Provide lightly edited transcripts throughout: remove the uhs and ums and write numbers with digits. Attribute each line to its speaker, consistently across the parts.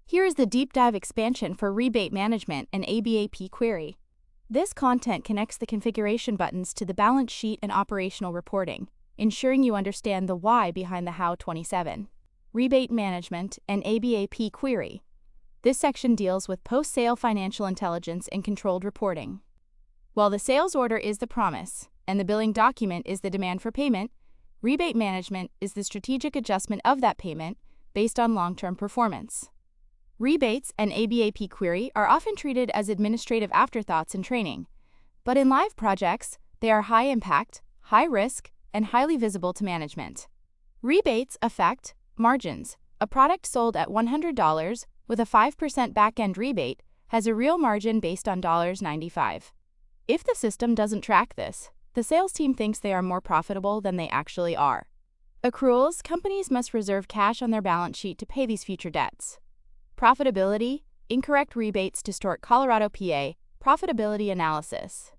Speaker 1: Here is the deep dive expansion for rebate management and ABAP query. This content connects the configuration buttons to the balance sheet and operational reporting, ensuring you understand the why behind the how. 27. Rebate management and ABAP query. This section deals with post-sale financial intelligence and controlled reporting. While the sales order is the promise and the billing document is the demand for payment, rebate management is the strategic adjustment of that payment based on long-term performance. Rebates and ABAP query are often treated as administrative afterthoughts in training, but in live projects, they are high impact, high risk, and highly visible to management. Rebates affect margins. A product sold at $100 with a 5% back-end rebate has a real margin based on $95. If the system doesn't track this, the sales team thinks they are more profitable than they actually are. Accruals. Companies must reserve cash on their balance sheet to pay these future debts. Profitability. Incorrect rebates distort Colorado PA profitability analysis.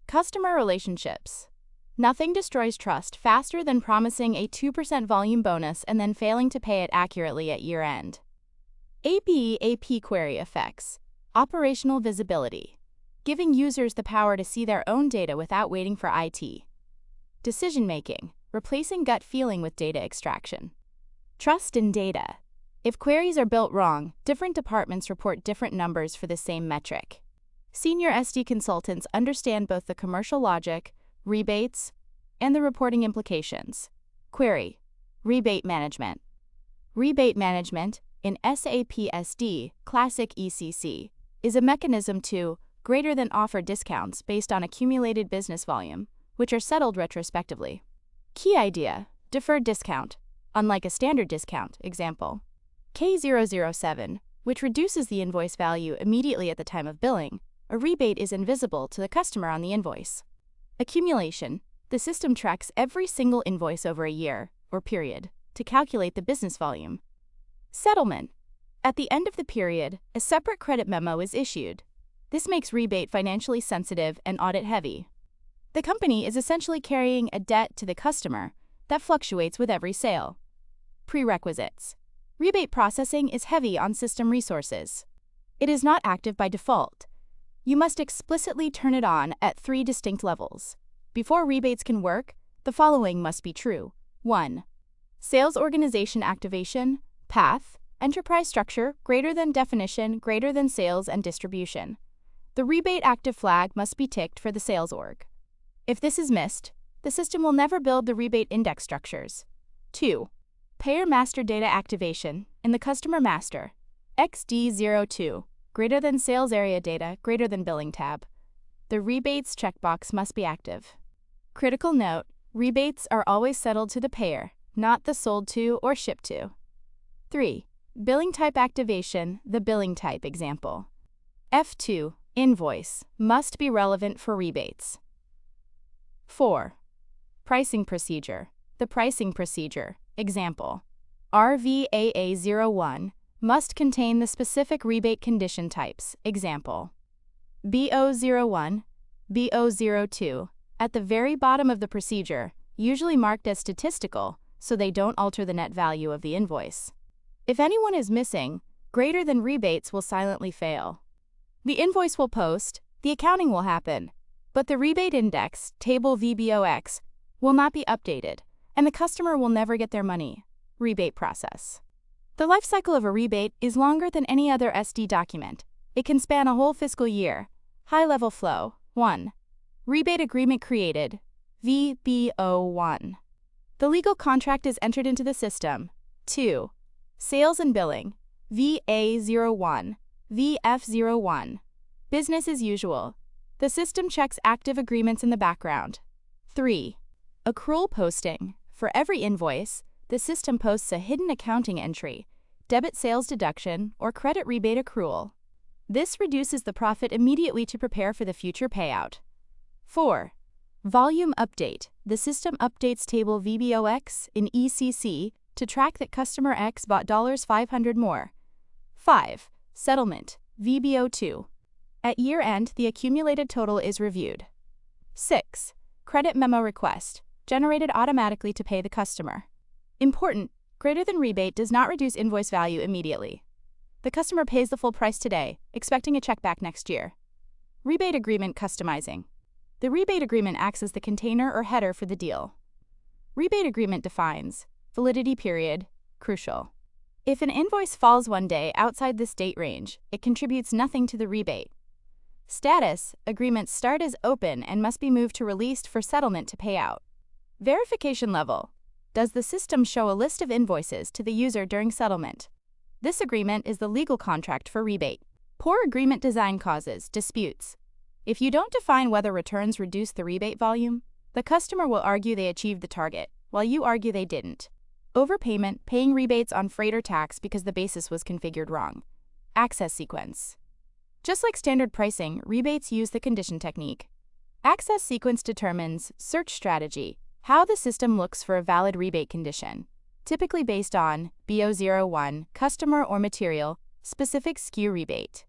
Speaker 1: Customer relationships. Nothing destroys trust faster than promising a 2% volume bonus and then failing to pay it accurately at year-end. ABAP query effects. Operational visibility. Giving users the power to see their own data without waiting for IT. Decision-making. Replacing gut feeling with data extraction. Trust in data. If queries are built wrong, different departments report different numbers for the same metric. Senior SD consultants understand both the commercial logic, rebates, and the reporting implications. Query. Rebate management. Rebate management, in SAP SD, Classic ECC, is a mechanism to greater than offer discounts based on accumulated business volume, which are settled retrospectively. Key idea: deferred discount, unlike a standard discount, example. K007, which reduces the invoice value immediately at the time of billing, a rebate is invisible to the customer on the invoice. Accumulation. The system tracks every single invoice over a year, or period, to calculate the business volume. Settlement. At the end of the period, a separate credit memo is issued. This makes rebate financially sensitive and audit-heavy. The company is essentially carrying a debt to the customer that fluctuates with every sale. Prerequisites. Rebate processing is heavy on system resources. It is not active by default. You must explicitly turn it on at 3 distinct levels. Before rebates can work, the following must be true. 1. Sales organization activation, path, enterprise structure, greater than definition, greater than sales and distribution. The rebate active flag must be ticked for the sales org. If this is missed, the system will never build the rebate index structures. 2. Payer master data activation in the customer master, XD02, greater than sales area data, greater than billing tab. The rebates checkbox must be active. Critical note: rebates are always settled to the payer, not the sold to or shipped to. 3. Billing type activation, the billing type example. F2, invoice, must be relevant for rebates. 4. Pricing procedure, the pricing procedure, example. RVAA01, must contain the specific rebate condition types, example. BO01, BO02, at the very bottom of the procedure, usually marked as statistical, so they don't alter the net value of the invoice. If anyone is missing, greater than rebates will silently fail. The invoice will post, the accounting will happen, but the rebate index, table VBOX, will not be updated, and the customer will never get their money. Rebate process. The life cycle of a rebate is longer than any other SD document. It can span a whole fiscal year. High-level flow. 1. Rebate agreement created. VBO1. The legal contract is entered into the system. 2. Sales and billing. VA01. VF01. Business as usual. The system checks active agreements in the background. 3. Accrual posting. For every invoice, the system posts a hidden accounting entry, debit sales deduction, or credit rebate accrual. This reduces the profit immediately to prepare for the future payout. 4. Volume update. The system updates table VBOX in ECC to track that customer X bought $500 more. 5. Settlement. VBO2. At year-end, the accumulated total is reviewed. 6. Credit memo request, generated automatically to pay the customer. Important: greater than rebate does not reduce invoice value immediately. The customer pays the full price today, expecting a check back next year. Rebate agreement customizing. The rebate agreement acts as the container or header for the deal. Rebate agreement defines validity period, crucial. If an invoice falls one day outside this date range, it contributes nothing to the rebate. Status, agreements start as open and must be moved to released for settlement to pay out. Verification level. Does the system show a list of invoices to the user during settlement? This agreement is the legal contract for rebate. Poor agreement design causes disputes. If you don't define whether returns reduce the rebate volume, the customer will argue they achieved the target, while you argue they didn't. Overpayment, paying rebates on freight or tax because the basis was configured wrong. Access sequence. Just like standard pricing, rebates use the condition technique. Access sequence determines search strategy, how the system looks for a valid rebate condition, typically based on BO01, customer or material, specific SKU rebate.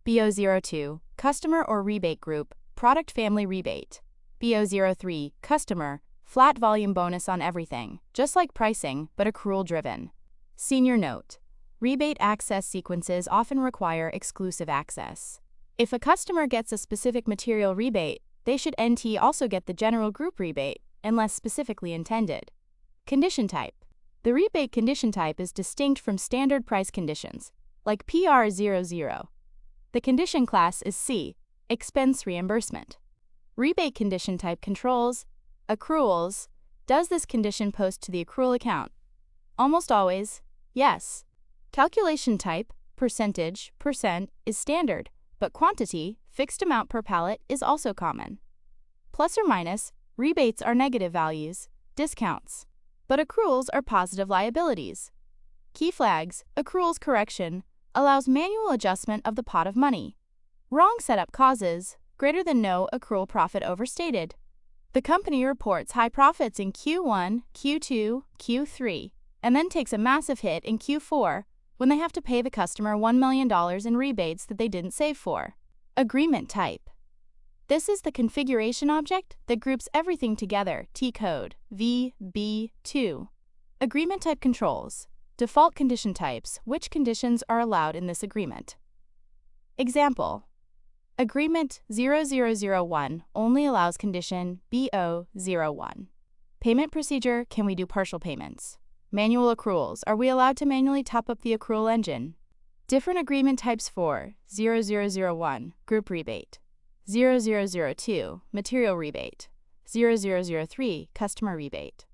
Speaker 1: BO02, customer or rebate group, product family rebate. BO03, customer, flat volume bonus on everything, just like pricing, but accrual-driven. Senior note. Rebate access sequences often require exclusive access. If a customer gets a specific material rebate, they should also get the general group rebate, unless specifically intended. Condition type. The rebate condition type is distinct from standard price conditions, like PR00. The condition class is C, expense reimbursement. Rebate condition type controls accruals. Does this condition post to the accrual account? Almost always, yes. Calculation type, percentage, %, is standard, but quantity, fixed amount per pallet, is also common. Plus or minus, rebates are negative values, discounts, but accruals are positive liabilities. Key flags, accruals correction, allows manual adjustment of the pot of money. Wrong setup causes greater than no accrual profit overstated. The company reports high profits in Q1, Q2, Q3, and then takes a massive hit in Q4 when they have to pay the customer $1 million in rebates that they didn't save for. Agreement type. This is the configuration object that groups everything together, T-code, VB2. Agreement type controls. Default condition types, which conditions are allowed in this agreement. Example. Agreement 0001 only allows condition BO01. Payment procedure, can we do partial payments? Manual accruals, are we allowed to manually top up the accrual engine? Different agreement types for 0001, group rebate, 0002, material rebate, 0003, customer rebate.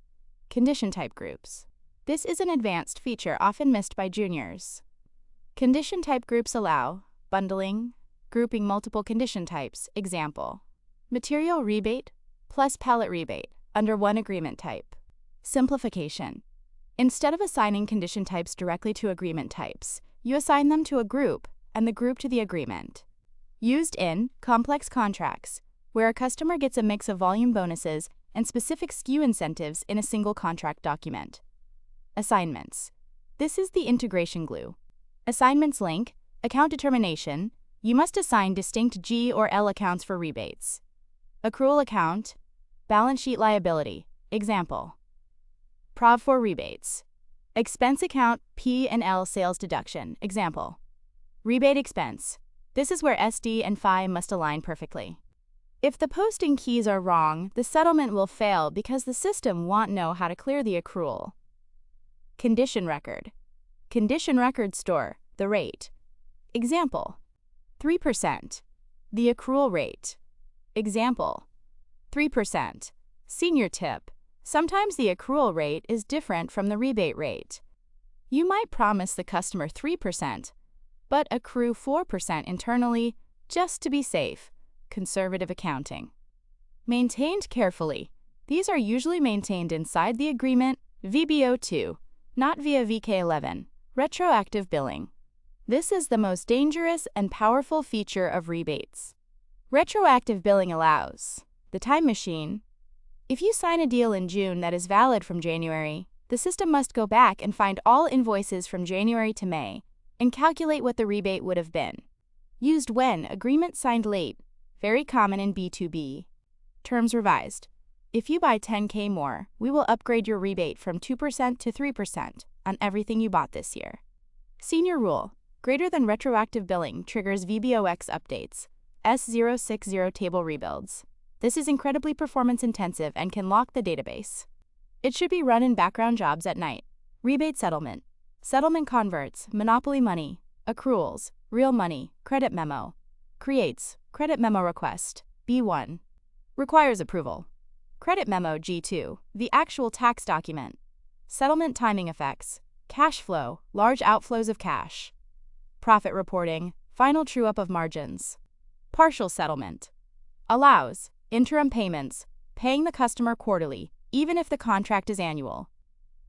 Speaker 1: Condition type groups. This is an advanced feature often missed by juniors. Condition type groups allow bundling, grouping multiple condition types. Example. Material rebate plus pallet rebate under one agreement type. Simplification. Instead of assigning condition types directly to agreement types, you assign them to a group and the group to the agreement. Used in complex contracts, where a customer gets a mix of volume bonuses and specific SKU incentives in a single contract document. Assignments. This is the integration glue. Assignments link, account determination. You must assign distinct G or L accounts for rebates. Accrual account, balance sheet liability. Example. Prov for rebates. Expense account, P&L sales deduction. Example. Rebate expense. This is where SD and FI must align perfectly. If the posting keys are wrong, the settlement will fail because the system won't know how to clear the accrual. Condition record. Condition record store, the rate. Example. 3%. The accrual rate. Example. 3%. Senior tip. Sometimes the accrual rate is different from the rebate rate. You might promise the customer 3%, but accrue 4% internally just to be safe. Conservative accounting. Maintained carefully. These are usually maintained inside the agreement, VBO2, not via VK11, retroactive billing. This is the most dangerous and powerful feature of rebates. Retroactive billing allows the time machine. If you sign a deal in June that is valid from January, the system must go back and find all invoices from January to May and calculate what the rebate would have been. Used when agreement signed late, very common in B2B. Terms revised. If you buy 10K more, we will upgrade your rebate from 2% to 3% on everything you bought this year. Senior rule. greater than retroactive billing triggers VBOX updates, S060 table rebuilds. This is incredibly performance intensive and can lock the database. It should be run in background jobs at night. Rebate settlement. Settlement converts, monopoly money, accruals, real money, credit memo. Creates, credit memo request, B1. Requires approval. Credit memo G2, the actual tax document. Settlement timing effects. Cash flow, large outflows of cash. Profit reporting, final true-up of margins. Partial settlement. Allows, interim payments, paying the customer quarterly, even if the contract is annual.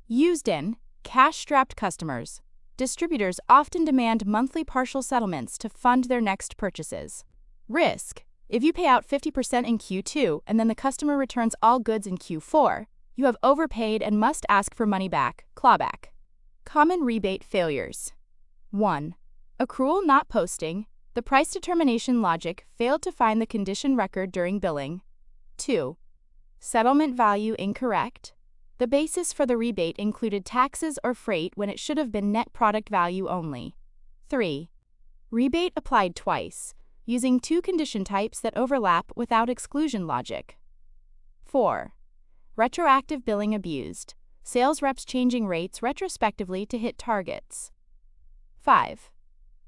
Speaker 1: Used in cash-strapped customers. Distributors often demand monthly partial settlements to fund their next purchases. Risk. If you pay out 50% in Q2 and then the customer returns all goods in Q4, you have overpaid and must ask for money back, clawback. Common rebate failures. 1. Accrual not posting. The price determination logic failed to find the condition record during billing. 2. Settlement value incorrect. The basis for the rebate included taxes or freight when it should have been net product value only. 3. Rebate applied twice, using two condition types that overlap without exclusion logic. 4. Retroactive billing abused. Sales reps changing rates retrospectively to hit targets. 5.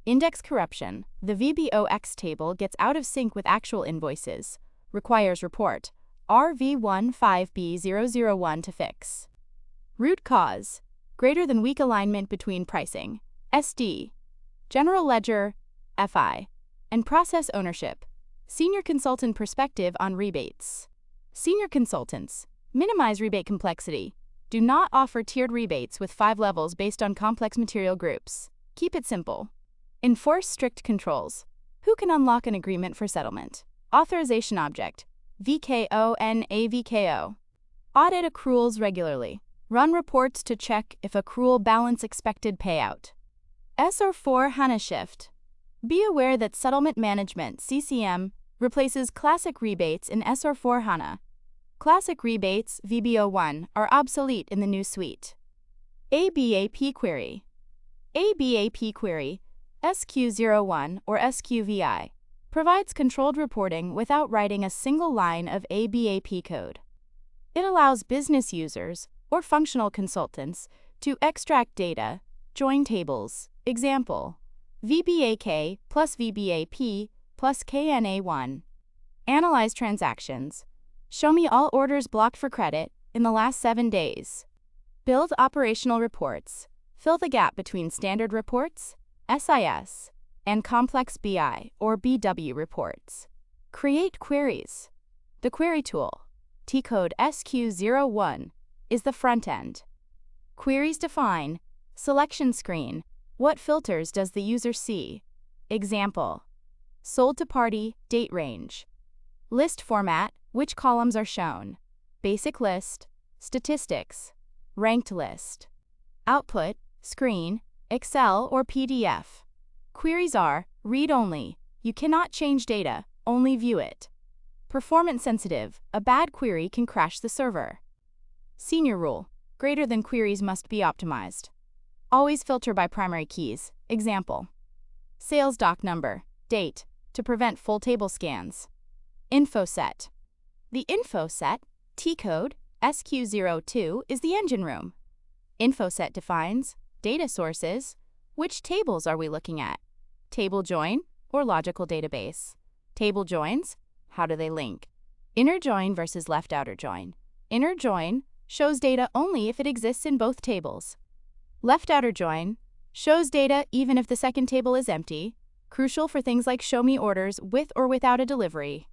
Speaker 1: Index corruption. The VBOX table gets out of sync with actual invoices. Requires report. RV15B001 to fix. Root cause. Greater than weak alignment between pricing, SD, general ledger, FI, and process ownership. Senior consultant perspective on rebates. Senior consultants minimize rebate complexity. Do not offer tiered rebates with 5 levels based on complex material groups. Keep it simple. Enforce strict controls. Who can unlock an agreement for settlement? Authorization object. VKO. Audit accruals regularly. Run reports to check if accrual balance expected payout. S/4 HANA shift. Be aware that settlement management (CCM) replaces classic rebates in S/4 HANA. Classic rebates (VBO1) are obsolete in the new suite. ABAP query. ABAP query, SQ01 or SQVI, provides controlled reporting without writing a single line of ABAP code. It allows business users or functional consultants to extract data, join tables. Example, VBAK plus VBAP plus KNA1. Analyze transactions. Show me all orders blocked for credit in the last 7 days. Build operational reports. Fill the gap between standard reports, SIS, and complex BI or BW reports. Create queries. The query tool, T-code SQ01, is the front end. Queries define, selection screen. What filters does the user see? Example, sold to party, date range. List format, which columns are shown? Basic list, statistics, ranked list. Output, screen, Excel or PDF. Queries are read-only. You cannot change data, only view it. Performance sensitive. A bad query can crash the server. Senior rule. Greater than queries must be optimized. Always filter by primary keys. Example, sales doc number, date, to prevent full table scans. Info set. The info set, T-code, SQ02, is the engine room. Info set defines data sources. Which tables are we looking at? Table join or logical database? Table joins, how do they link? Inner join versus left outer join. Inner join shows data only if it exists in both tables. Left outer join shows data even if the second table is empty, crucial for things like show me orders with or without a delivery.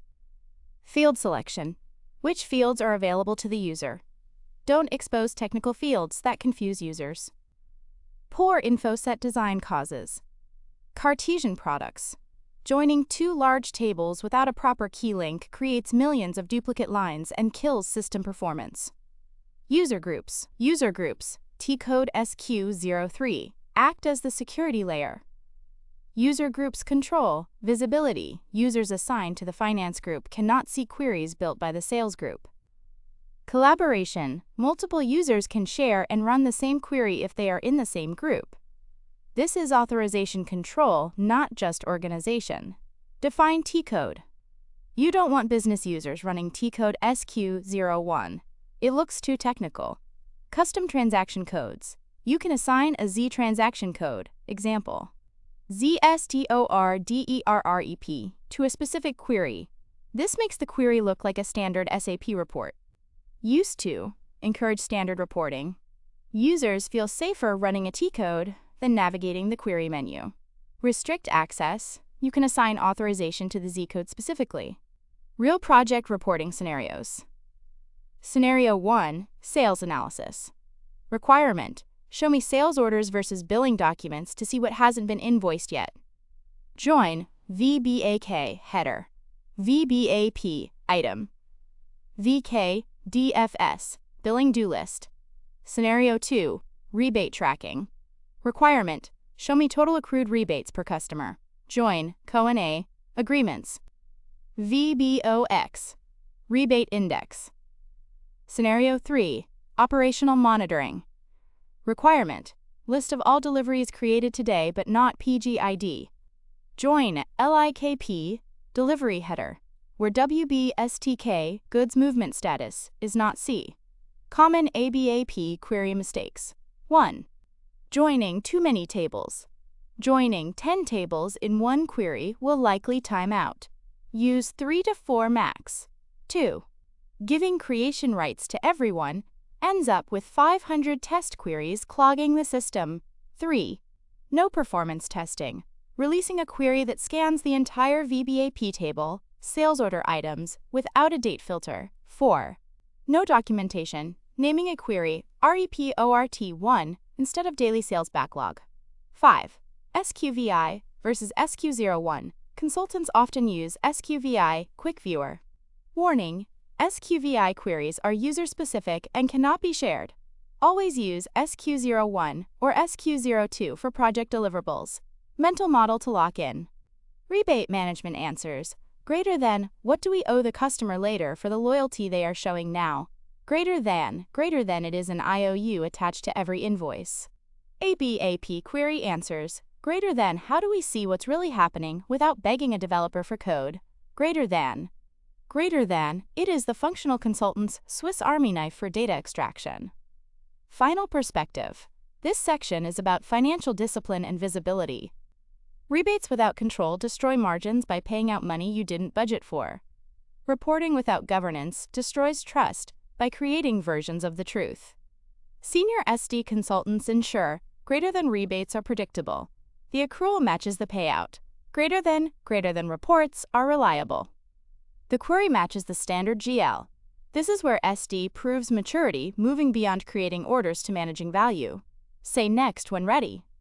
Speaker 1: Field selection. Which fields are available to the user? Don't expose technical fields that confuse users. Poor info set design causes. Cartesian products. Joining 2 large tables without a proper key link creates millions of duplicate lines and kills system performance. User groups. User groups, T-code SQ03, act as the security layer. User groups control, visibility. Users assigned to the finance group cannot see queries built by the sales group. Collaboration. Multiple users can share and run the same query if they are in the same group. This is authorization control, not just organization. Define T-code. You don't want business users running T-code SQ01. It looks too technical. Custom transaction codes. You can assign a Z transaction code, example, ZSTORDERREP, to a specific query. This makes the query look like a standard SAP report. Used to encourage standard reporting. Users feel safer running a T-code than navigating the query menu. Restrict access. You can assign authorization to the Z-code specifically. Real project reporting scenarios. Scenario 1, Sales Analysis. Requirement: show me sales orders versus billing documents to see what hasn't been invoiced yet. Join VBAK header, VBAP item, VK DFS billing due list. Scenario 2, Rebate Tracking. Requirement: show me total accrued rebates per customer. Join Co&A Agreements. VBOX Rebate Index. Scenario 3, Operational Monitoring. Requirement: list of all deliveries created today but not PGID. Join LIKP Delivery Header, where WBSTK Goods Movement Status is not C. Common ABAP query mistakes. 1. Joining too many tables. Joining 10 tables in one query will likely time out. Use 3 to 4 max. 2. Giving creation rights to everyone ends up with 500 test queries clogging the system. 3. No performance testing. Releasing a query that scans the entire VBAP table, sales order items, without a date filter. 4. No documentation. Naming a query REPORT1 instead of daily sales backlog. 5. SQVI versus SQ01. Consultants often use SQVI Quick Viewer. Warning: SQVI queries are user-specific and cannot be shared. Always use SQ01 or SQ02 for project deliverables. Mental model to lock in. Rebate management answers. Greater than, what do we owe the customer later for the loyalty they are showing now? Greater than it is an IOU attached to every invoice. ABAP query answers. Greater than, how do we see what's really happening without begging a developer for code? Greater than, it is the functional consultant's Swiss Army knife for data extraction. Final perspective. This section is about financial discipline and visibility. Rebates without control destroy margins by paying out money you didn't budget for. Reporting without governance destroys trust by creating versions of the truth. Senior SD consultants ensure greater than rebates are predictable. The accrual matches the payout. Greater than reports are reliable. The query matches the standard GL. This is where SD proves maturity, moving beyond creating orders to managing value. Say next when ready.